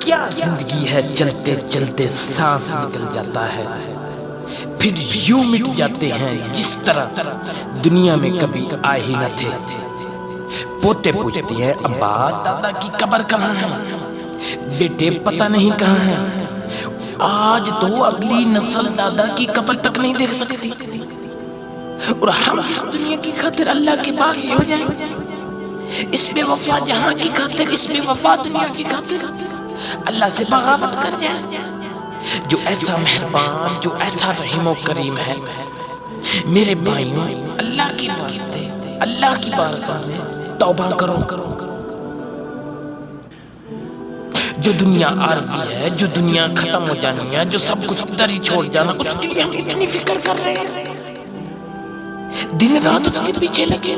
کیا زندگی ہے، چلتے چلتے سانس نکل جاتا ہے، پھر یوں مٹ جاتے ہیں جس طرح دنیا میں کبھی آئے ہی نہ تھے۔ پوتے پوچھتے ہیں ابا دادا کی قبر کہاں ہے، بیٹے پتہ نہیں کہاں ہے۔ آج تو اگلی نسل دادا کی قبر تک نہیں دیکھ سکتی، اور ہم اس دنیا کی خاطر اللہ کے باغی ہو جائیں، اس بے وفا جہاں کی خاطر، اس بے وفا دنیا کی خاطر اللہ سے بغاوت کر جائیں۔ جو ایسا مہربان، جو ایسا رحیم و کریم ہے، میرے بھائیوں اللہ کی واسطے اللہ کی بارگاہ میں توبہ کرو۔ جو دنیا عارضی ہے، جو دنیا ختم ہو جانی ہے، جو سب کچھ ادھر ہی چھوڑ جانا، اس کے لیے ہم اتنی فکر کر رہے ہیں، دن رات اس کے پیچھے لگے،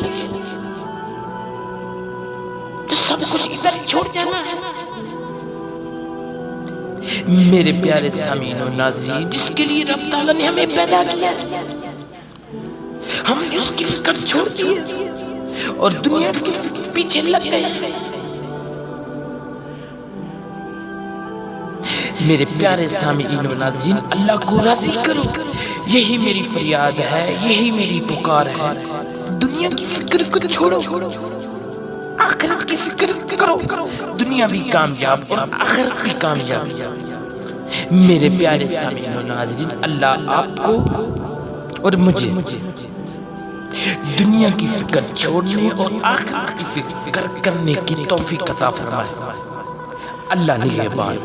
تو سب کچھ ادھر ہی چھوڑ جانا ہے۔ میرے پیارے سامعین و ناظرین، جس کے لیے رب تعالیٰ نے ہمیں پیدا کیا، ہم نے اس کی فکر چھوڑ دی اور دنیا کے پیچھے لگ گئے۔ میرے پیارے سامعین و ناظرین، اللہ کو راضی کرو، یہی میری فریاد ہے، یہی میری پکار ہے۔ دنیا کی فکر کو چھوڑو، آخرت کی فکر کرو، دنیا بھی کامیاب اور آخرت بھی کامیاب۔ میرے پیارے سامعین و ناظرین، اللہ آپ کو اور مجھے دنیا کی فکر چھوڑنے اور آخرت کی فکر کرنے کی توفیق عطا فرمائے۔ اللہ نگہبان۔